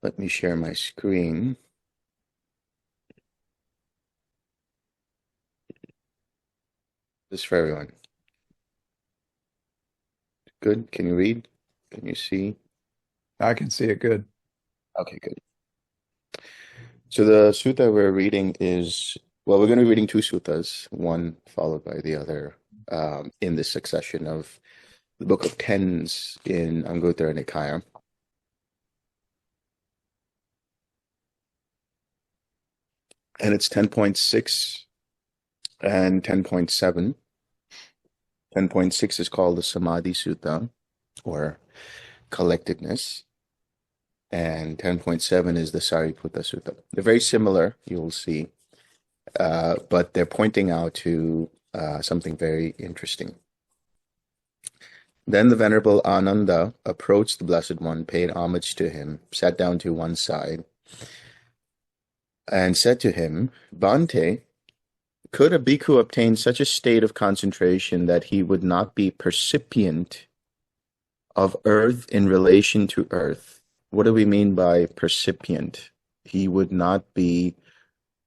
Let me share my screen. This for everyone. Good. Can you read? Can you see? I can see it good. Okay, good. So the sutta we're reading is, well, we're going to be reading two suttas, one followed by the other, in this succession of the Book of Tens in Anguttara Nikaya. And it's 10.6 and 10.7. 10.6 is called the Samadhi Sutta, or collectedness. And 10.7 is the Sariputta Sutta. They're very similar, you'll see, but they're pointing out to something very interesting. Then the Venerable Ananda approached the Blessed One, paid homage to him, sat down to one side, and said to him, Bhante, could a bhikkhu obtain such a state of concentration that he would not be percipient of earth in relation to earth? What do we mean by percipient? He would not be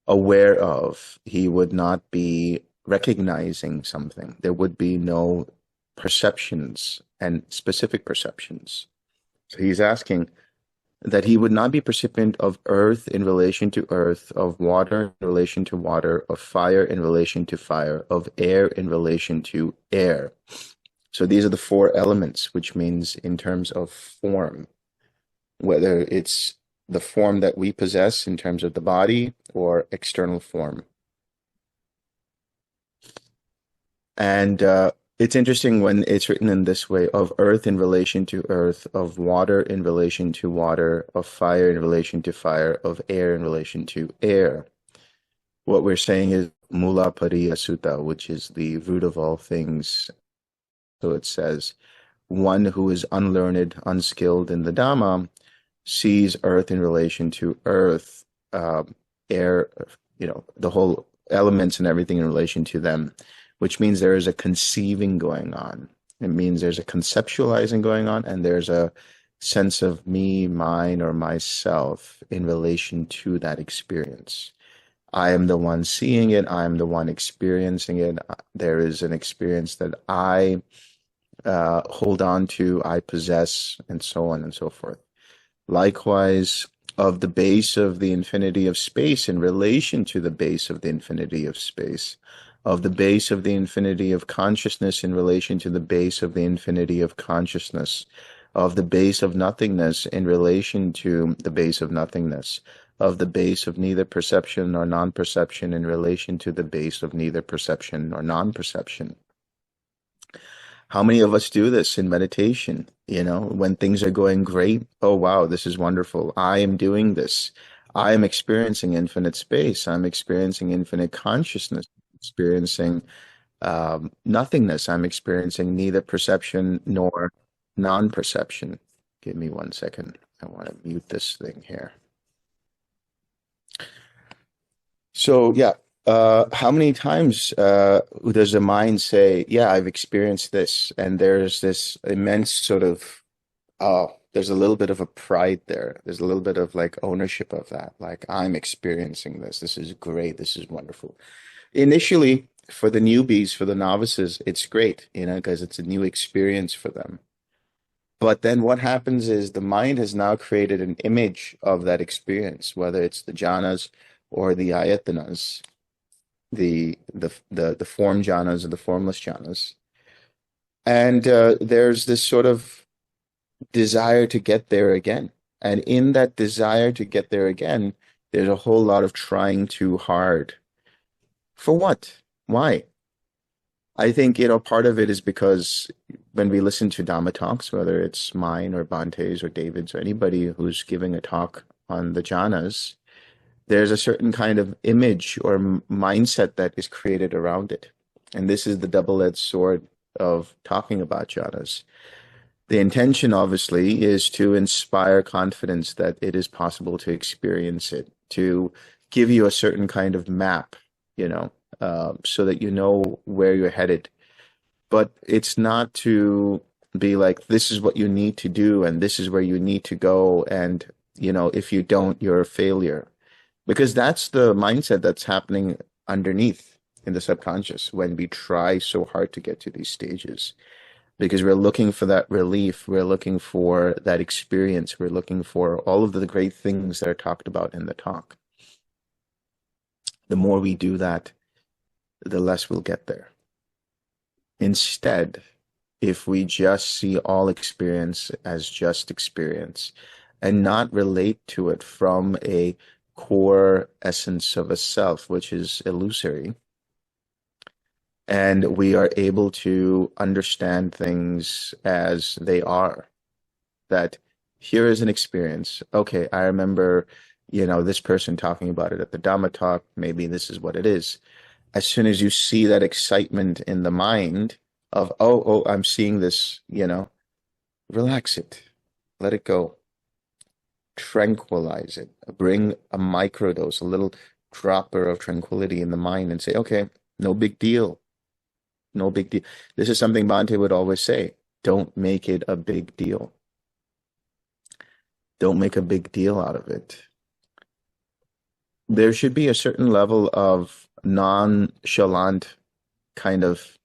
aware of, he would not be recognizing something. There would be no perceptions and specific perceptions. So he's asking that he would not be percipient of earth in relation to earth, of water in relation to water, of fire in relation to fire, of air in relation to air. So these are the four elements, which means in terms of form, whether it's the form that we possess in terms of the body or external form. And it's interesting when it's written in this way, of earth in relation to earth, of water in relation to water, of fire in relation to fire, of air in relation to air. What we're saying is Mula Pariya Sutta, which is the root of all things. So it says, one who is unlearned, unskilled in the Dhamma, sees earth in relation to earth, air, the whole elements and everything in relation to them, which means there is a conceiving going on. It means there's a conceptualizing going on, and there's a sense of me, mine, or myself in relation to that experience. I am the one seeing it. I am the one experiencing it. There is an experience that I hold on to, I possess, and so on and so forth. Likewise, of the base of the infinity of space in relation to the base of the infinity of space, of the base of the infinity of consciousness in relation to the base of the infinity of consciousness, of the base of nothingness in relation to the base of nothingness, of the base of neither perception nor non-perception in relation to the base of neither perception nor non-perception. How many of us do this in meditation? When things are going great, oh wow, this is wonderful. I am doing this. I am experiencing infinite space. I'm experiencing infinite consciousness, experiencing nothingness. I'm experiencing neither perception nor non-perception. Give me 1 second. I want to mute this thing here. So yeah, how many times does the mind say, "Yeah, I've experienced this," and there's this immense sort of, oh, there's a little bit of a pride there. There's a little bit of like ownership of that. Like, I'm experiencing this. This is great. This is wonderful. Initially, for the newbies, for the novices, it's great, because it's a new experience for them. But then what happens is the mind has now created an image of that experience, whether it's the jhanas or the ayatanas, the form jhanas or the formless jhanas. And there's this sort of desire to get there again. And in that desire to get there again, there's a whole lot of trying too hard. For what? Why? I think, part of it is because when we listen to Dhamma talks, whether it's mine or Bhante's or David's or anybody who's giving a talk on the jhanas, there's a certain kind of image or mindset that is created around it. And this is the double-edged sword of talking about jhanas. The intention, obviously, is to inspire confidence that it is possible to experience it, to give you a certain kind of map, so that you know where you're headed. But it's not to be like, this is what you need to do, and this is where you need to go, and if you don't, you're a failure. Because that's the mindset that's happening underneath in the subconscious when we try so hard to get to these stages. Because we're looking for that relief, we're looking for that experience, we're looking for all of the great things that are talked about in the talk. The more we do that, the less we'll get there. Instead, if we just see all experience as just experience and not relate to it from a core essence of a self, which is illusory, and we are able to understand things as they are, that here is an experience. Okay, I remember, this person talking about it at the Dhamma talk. Maybe this is what it is. As soon as you see that excitement in the mind of, oh, I'm seeing this, relax it, let it go, tranquilize it, bring a microdose, a little dropper of tranquility in the mind and say, okay, no big deal. No big deal. This is something Bhante would always say. Don't make it a big deal. Don't make a big deal out of it. There should be a certain level of nonchalant kind of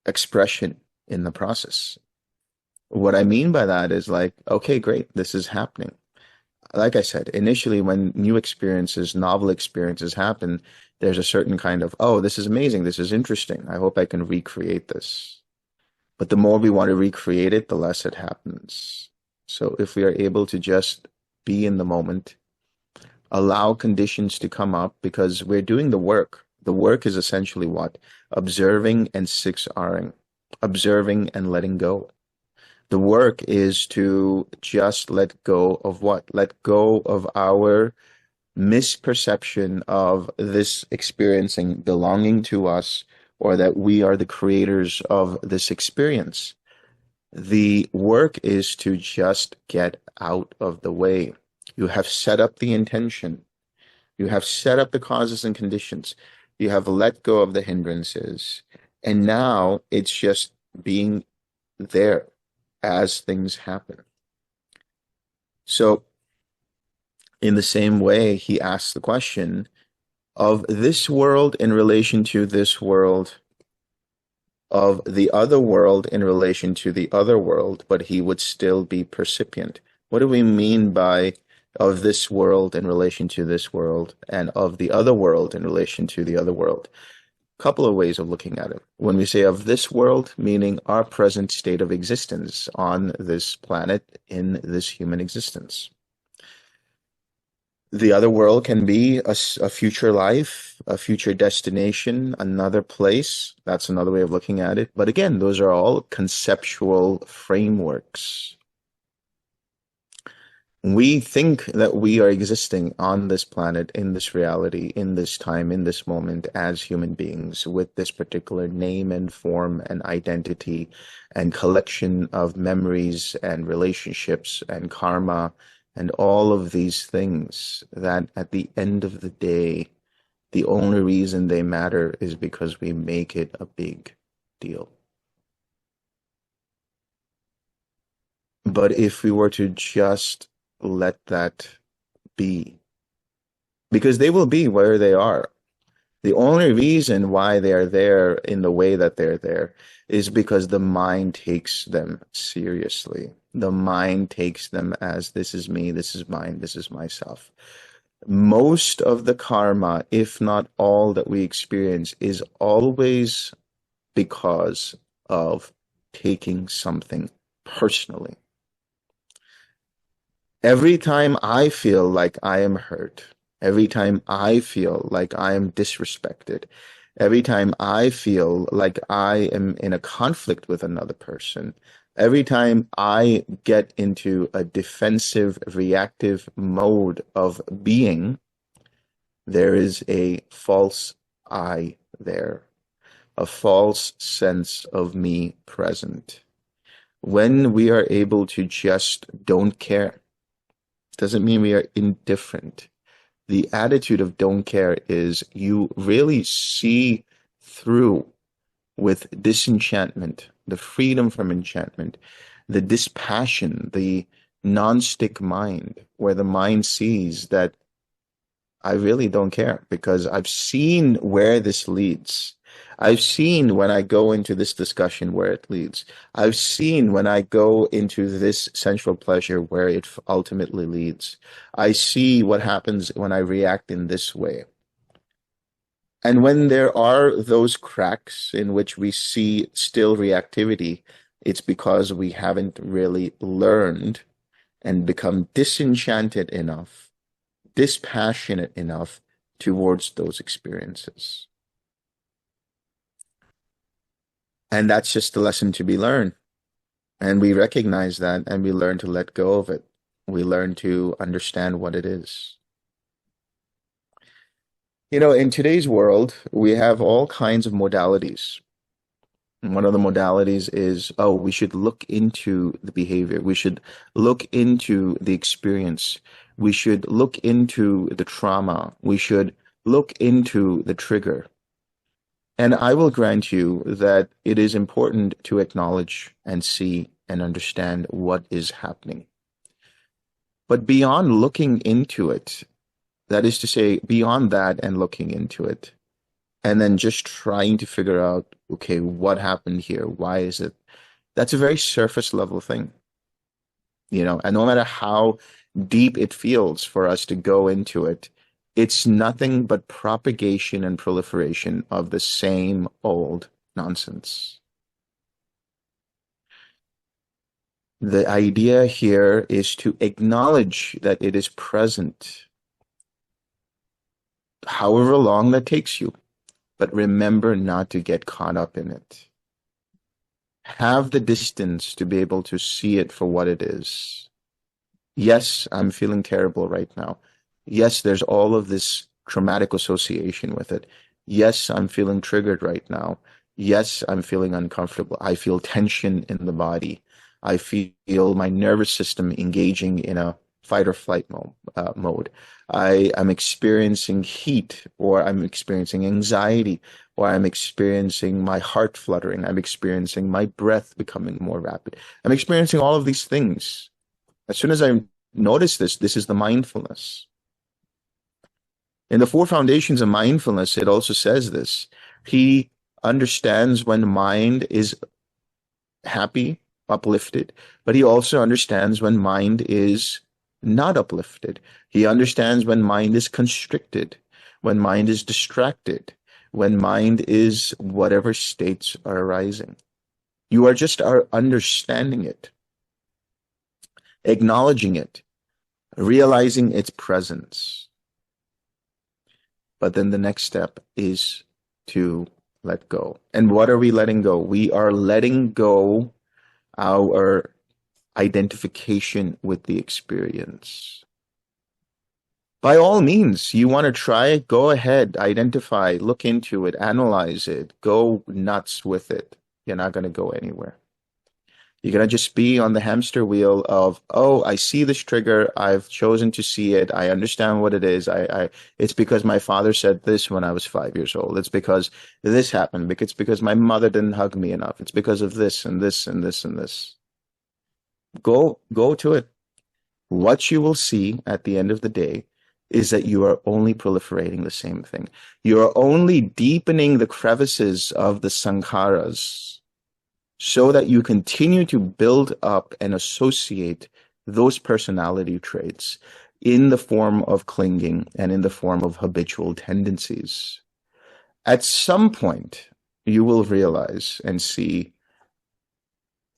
expression in the process. What I mean by that is like, okay, great, this is happening. Like I said, initially when new experiences, novel experiences happen, there's a certain kind of, oh, this is amazing, this is interesting, I hope I can recreate this. But the more we want to recreate it, the less it happens. So if we are able to just be in the moment, allow conditions to come up, because we're doing the work. The work is essentially what? Observing and 6Ring, observing and letting go. The work is to just let go of what? Let go of our misperception of this experiencing belonging to us, or that we are the creators of this experience. The work is to just get out of the way. You have set up the intention. You have set up the causes and conditions. You have let go of the hindrances. And now it's just being there as things happen. So in the same way, he asks the question of this world in relation to this world, of the other world in relation to the other world, but he would still be percipient. What do we mean by of this world in relation to this world, and of the other world in relation to the other world? Couple of ways of looking at it. When we say of this world, meaning our present state of existence on this planet in this human existence. The other world can be a future life, a future destination, another place. That's another way of looking at it. But again, those are all conceptual frameworks. We think that we are existing on this planet, in this reality, in this time, in this moment, as human beings, with this particular name and form and identity and collection of memories and relationships and karma and all of these things that at the end of the day, the only reason they matter is because we make it a big deal. But if we were to just let that be, because they will be where they are. The only reason why they are there in the way that they're there is because the mind takes them seriously. The mind takes them as, this is me, this is mine, this is myself. Most of the karma, if not all that we experience, is always because of taking something personally. Every time I feel like I am hurt, every time I feel like I am disrespected, every time I feel like I am in a conflict with another person, every time I get into a defensive, reactive mode of being, there is a false I there, a false sense of me present. When we are able to just don't care, doesn't mean we are indifferent. The attitude of don't care is you really see through with disenchantment, the freedom from enchantment, the dispassion, the non-stick mind, where the mind sees that I really don't care because I've seen where this leads. I've seen when I go into this discussion where it leads. I've seen when I go into this sensual pleasure where it ultimately leads. I see what happens when I react in this way. And when there are those cracks in which we see still reactivity, it's because we haven't really learned and become disenchanted enough, dispassionate enough towards those experiences. And that's just the lesson to be learned. And we recognize that and we learn to let go of it. We learn to understand what it is. You know, in today's world, we have all kinds of modalities. And one of the modalities is, oh, we should look into the behavior. We should look into the experience. We should look into the trauma. We should look into the trigger. And I will grant you that it is important to acknowledge and see and understand what is happening. But beyond looking into it, that is to say, beyond that and looking into it, and then just trying to figure out, okay, what happened here? Why is it? That's a very surface level thing, you know, and no matter how deep it feels for us to go into it, it's nothing but propagation and proliferation of the same old nonsense. The idea here is to acknowledge that it is present, however long that takes you, but remember not to get caught up in it. Have the distance to be able to see it for what it is. Yes, I'm feeling terrible right now. Yes, there's all of this traumatic association with it. Yes, I'm feeling triggered right now. Yes, I'm feeling uncomfortable. I feel tension in the body. I feel my nervous system engaging in a fight or flight mode. I am experiencing heat, or I'm experiencing anxiety, or I'm experiencing my heart fluttering. I'm experiencing my breath becoming more rapid. I'm experiencing all of these things. As soon as I notice this is the mindfulness. In the four foundations of mindfulness, it also says this. He understands when mind is happy, uplifted, but he also understands when mind is not uplifted. He understands when mind is constricted, when mind is distracted, when mind is whatever states are arising. You are just understanding it, acknowledging it, realizing its presence. But then the next step is to let go. And what are we letting go? We are letting go our identification with the experience. By all means, you want to try it, go ahead, identify, look into it, analyze it, go nuts with it. You're not going to go anywhere. You're going to just be on the hamster wheel of, oh, I see this trigger. I've chosen to see it. I understand what it is. It's because my father said this when I was 5 years old. It's because this happened. It's because my mother didn't hug me enough. It's because of this and this and this and this. Go to it. What you will see at the end of the day is that you are only proliferating the same thing. You are only deepening the crevices of the sankharas so that you continue to build up and associate those personality traits in the form of clinging and in the form of habitual tendencies. At some point, you will realize and see,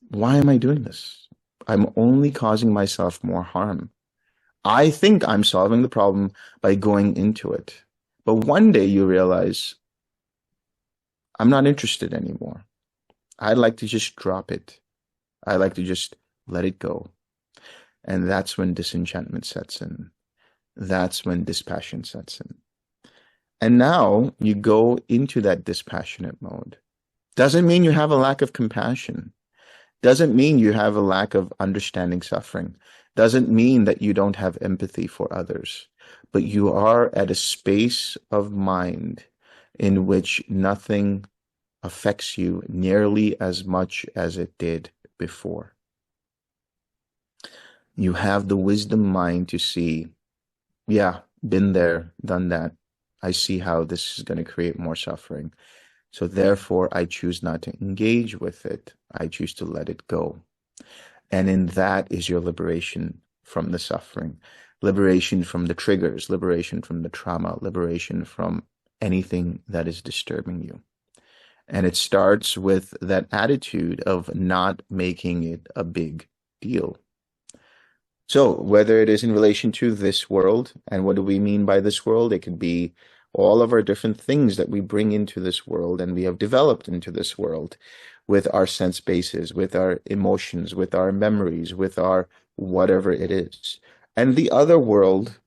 why am I doing this? I'm only causing myself more harm. I think I'm solving the problem by going into it. But one day you realize, I'm not interested anymore. I'd like to just drop it. I like to just let it go. And that's when disenchantment sets in. That's when dispassion sets in. And now you go into that dispassionate mode. Doesn't mean you have a lack of compassion. Doesn't mean you have a lack of understanding suffering. Doesn't mean that you don't have empathy for others. But you are at a space of mind in which nothing affects you nearly as much as it did before. You have the wisdom mind to see, yeah, been there, done that. I see how this is going to create more suffering. So therefore, I choose not to engage with it. I choose to let it go. And in that is your liberation from the suffering, liberation from the triggers, liberation from the trauma, liberation from anything that is disturbing you. And it starts with that attitude of not making it a big deal. So whether it is in relation to this world, and what do we mean by this world? It could be all of our different things that we bring into this world and we have developed into this world with our sense bases, with our emotions, with our memories, with our whatever it is. And the other world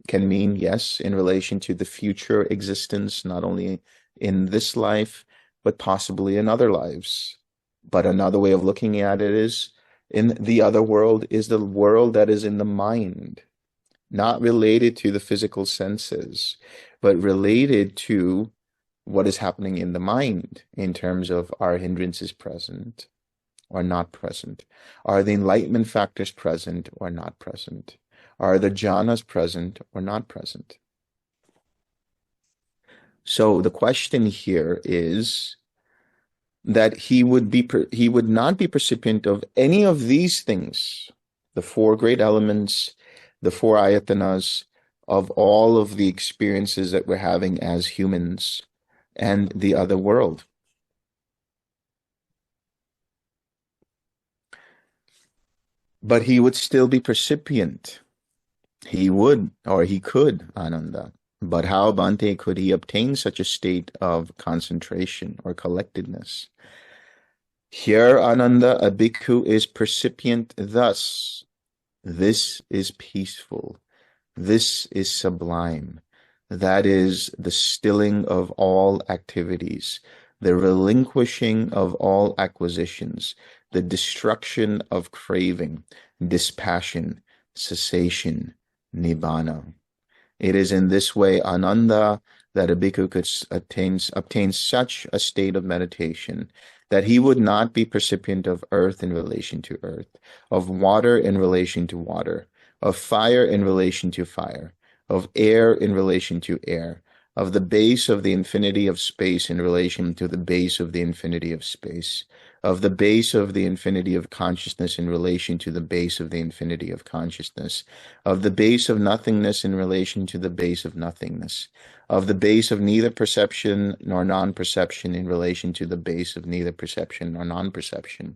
can mean, yes, in relation to the future existence, not only in this life, but possibly in other lives. But another way of looking at it is, in the other world is the world that is in the mind, not related to the physical senses, but related to what is happening in the mind in terms of are hindrances present or not present? Are the enlightenment factors present or not present? Are the jhanas present or not present? So the question here is that he would not be percipient of any of these things, the four great elements, the four ayatanas, of all of the experiences that we're having as humans and the other world. But he would still be percipient. He would, or he could, Ananda. But how, Bhante, could he obtain such a state of concentration or collectedness? Here, Ananda, a bhikkhu is percipient thus. This is peaceful. This is sublime. That is the stilling of all activities, the relinquishing of all acquisitions, the destruction of craving, dispassion, cessation, nibbana. It is in this way, Ananda, that a bhikkhu could obtain such a state of meditation that he would not be percipient of earth in relation to earth, of water in relation to water, of fire in relation to fire, of air in relation to air, of the base of the infinity of space in relation to the base of the infinity of space, of the base of the infinity of consciousness in relation to the base of the infinity of consciousness, of the base of nothingness in relation to the base of nothingness, of the base of neither perception nor non-perception in relation to the base of neither perception nor non-perception,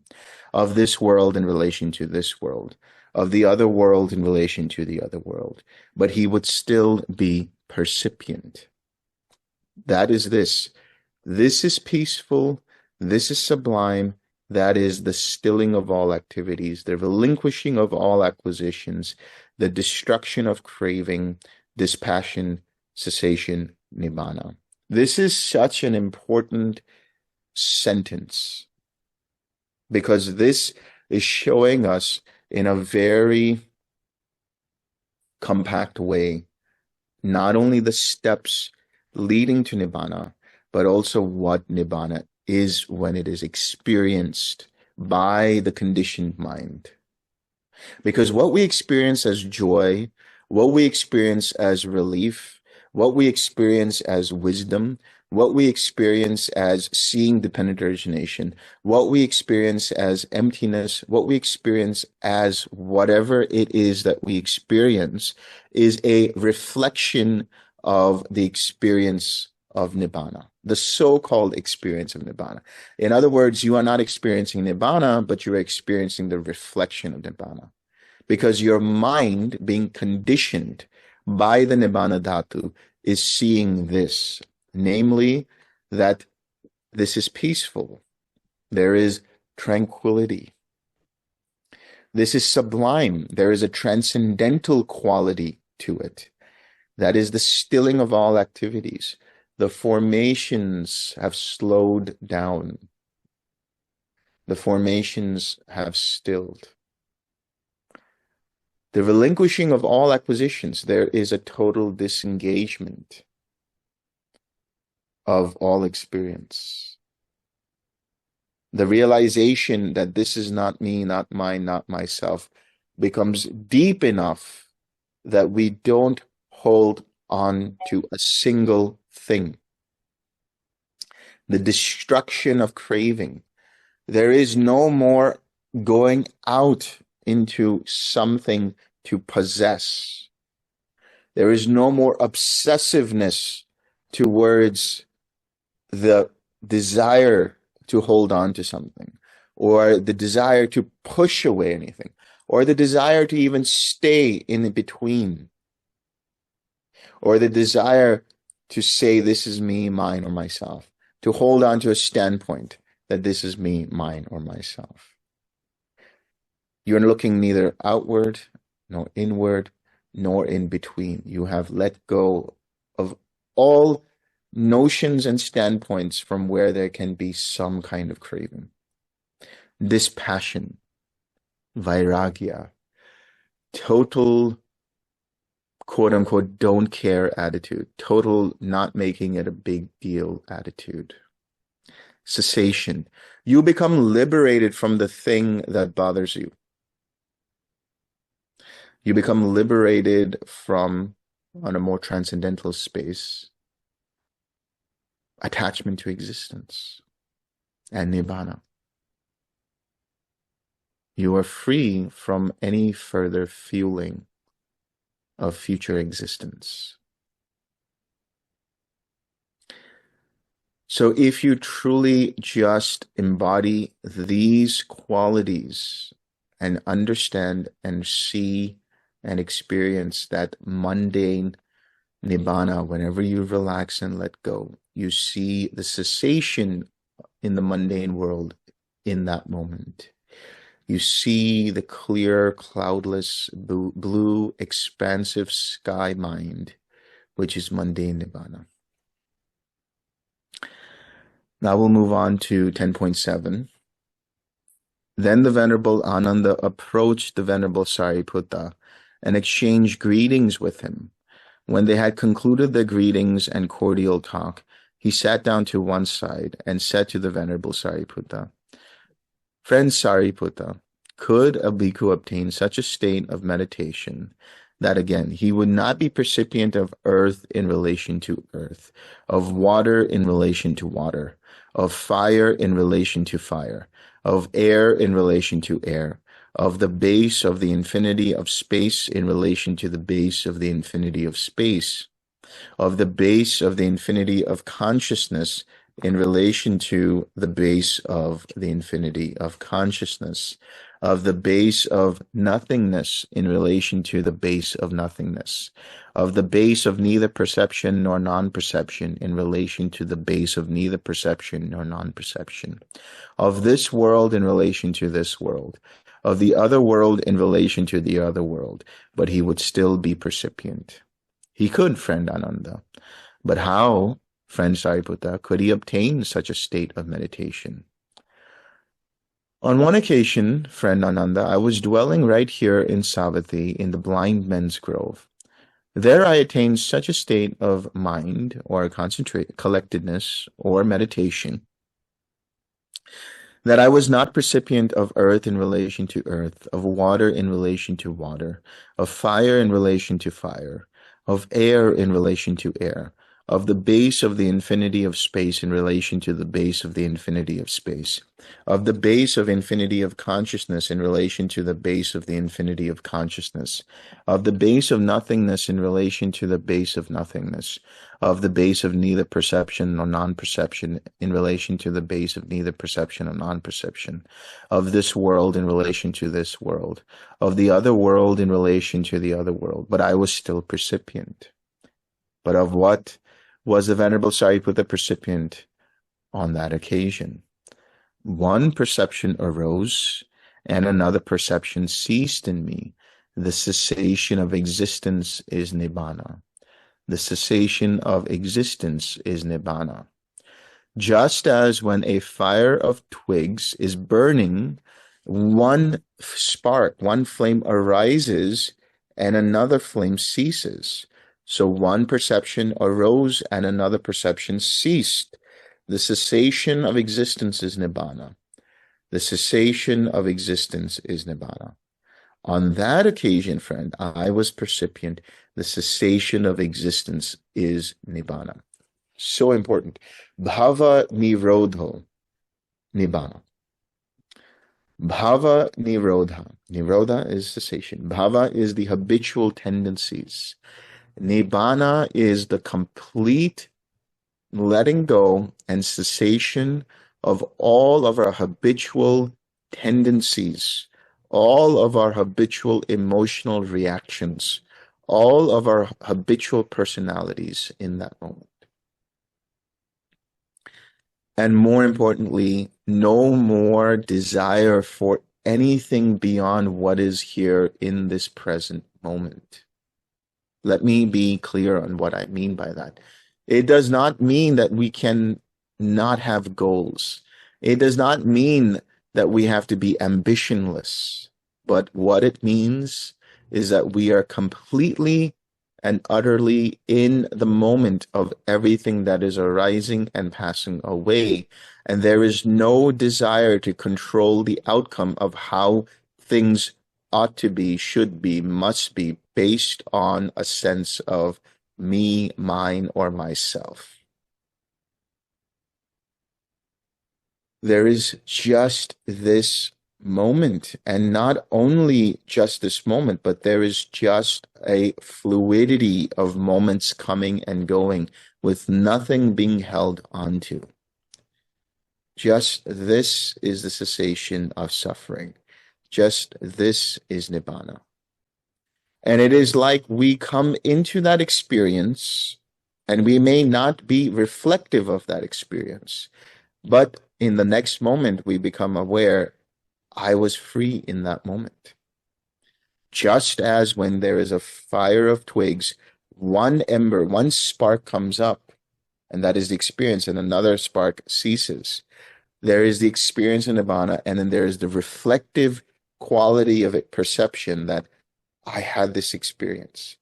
of this world in relation to this world, of the other world in relation to the other world. But he would still be percipient. That is this. This is peaceful. This is sublime. That is the stilling of all activities, the relinquishing of all acquisitions, the destruction of craving, dispassion, cessation, nibbana. This is such an important sentence because this is showing us in a very compact way not only the steps leading to nibbana, but also what nibbana is when it is experienced by the conditioned mind. Because what we experience as joy, what we experience as relief, what we experience as wisdom, what we experience as seeing dependent origination, what we experience as emptiness, what we experience as whatever it is that we experience is a reflection of the experience of Nibbana, the so-called experience of Nibbana. In other words, you are not experiencing Nibbana, but you are experiencing the reflection of Nibbana. Because your mind, being conditioned by the Nibbana Dhatu, is seeing this, namely that this is peaceful. There is tranquility. This is sublime. There is a transcendental quality to it. That is the stilling of all activities. The formations have slowed down. The formations have stilled. The relinquishing of all acquisitions. There is a total disengagement of all experience. The realization that this is not me, not mine, not myself. becomes deep enough that we don't hold on to a single thing. The destruction of craving. There is no more going out into something to possess. There is no more obsessiveness towards the desire to hold on to something, or the desire to push away anything, or the desire to even stay in between, or the desire to say, this is me, mine, or myself, to hold on to a standpoint that this is me, mine, or myself. You're looking neither outward, nor inward, nor in between. You have let go of all notions and standpoints from where there can be some kind of craving. Dispassion, vairagya, total quote unquote don't care attitude, total not making it a big deal attitude. Cessation. You become liberated from the thing that bothers you. You become liberated from, on a more transcendental space, attachment to existence and nibbana. You are free from any further fueling of future existence. So if you truly just embody these qualities and understand and see and experience that mundane nibbana, whenever you relax and let go, you see the cessation in the mundane world in that moment. You see the clear, cloudless, blue, expansive sky mind, which is mundane nibbana. Now we'll move on to 10.7. Then the Venerable Ananda approached the Venerable Sariputta and exchanged greetings with him. When they had concluded their greetings and cordial talk, he sat down to one side and said to the Venerable Sariputta, Friend Sariputta, could a bhikkhu obtain such a state of meditation that, again, he would not be percipient of earth in relation to earth, of water in relation to water, of fire in relation to fire, of air in relation to air, of the base of the infinity of space in relation to the base of the infinity of space, of the base of the infinity of consciousness in relation to the base of the infinity of consciousness, of the base of nothingness in relation to the base of nothingness, of the base of neither perception nor non-perception in relation to the base of neither perception nor non-perception, of this world in relation to this world, of the other world in relation to the other world, but he would still be percipient. He could, friend Ananda. But how, friend Sariputta, could he obtain such a state of meditation? On one occasion, friend Ananda, I was dwelling right here in Savatthi in the blind men's grove. There I attained such a state of mind or collectedness or meditation that I was not percipient of earth in relation to earth, of water in relation to water, of fire in relation to fire, of air in relation to air, of the base of the infinity of space in relation to the base of the infinity of space, of the base of infinity of consciousness in relation to the base of the infinity of consciousness, of the base of nothingness in relation to the base of nothingness, of the base of neither perception nor non-perception in relation to the base of neither perception or non-perception, of this world in relation to this world, of the other world in relation to the other world, but I was still percipient. But of what was the Venerable Sariputta percipient on that occasion? One perception arose, and another perception ceased in me. The cessation of existence is nibbana. The cessation of existence is nibbana. Just as when a fire of twigs is burning, one spark, one flame arises, and another flame ceases. So one perception arose and another perception ceased. The cessation of existence is nibbana. The cessation of existence is nibbana. On that occasion, friend, I was percipient. The cessation of existence is nibbana. So important. Bhava nirodho, nibbana. Bhava nirodha. Nirodha is cessation. Bhava is the habitual tendencies. Nibbana is the complete letting go and cessation of all of our habitual tendencies, all of our habitual emotional reactions, all of our habitual personalities in that moment. And more importantly, no more desire for anything beyond what is here in this present moment. Let me be clear on what I mean by that. It does not mean that we can not have goals. It does not mean that we have to be ambitionless. But what it means is that we are completely and utterly in the moment of everything that is arising and passing away. And there is no desire to control the outcome of how things ought to be, should be, must be, based on a sense of me, mine, or myself. There is just this moment, and not only just this moment, but there is just a fluidity of moments coming and going with nothing being held onto. Just this is the cessation of suffering. Just this is nibbana. And it is like we come into that experience and we may not be reflective of that experience, but in the next moment we become aware, I was free in that moment. Just as when there is a fire of twigs, one ember, one spark comes up, and that is the experience, and another spark ceases. There is the experience in nibbana, and then there is the reflective quality of it, perception that I had this experience.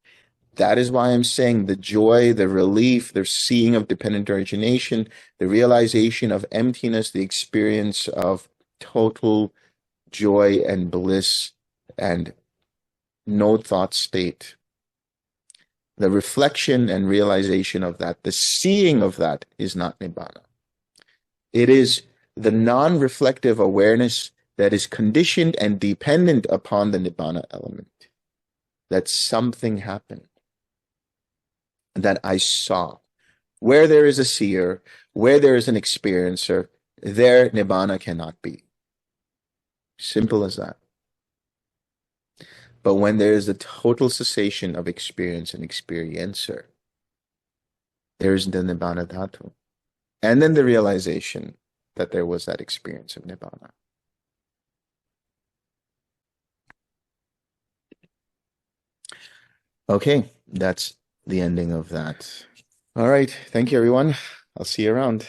That is why I'm saying the joy, the relief, the seeing of dependent origination, the realization of emptiness, the experience of total joy and bliss and no thought state. The reflection and realization of that, the seeing of that is not nibbana. It is the non-reflective awareness that is conditioned and dependent upon the nibbana element. That something happened, that I saw. Where there is a seer, where there is an experiencer, there nibbana cannot be. Simple as that. But when there is a total cessation of experience and experiencer, there is the nibbana dhatu. And then the realization that there was that experience of nibbana. Okay, that's the ending of that. All right. Thank you, everyone. I'll see you around.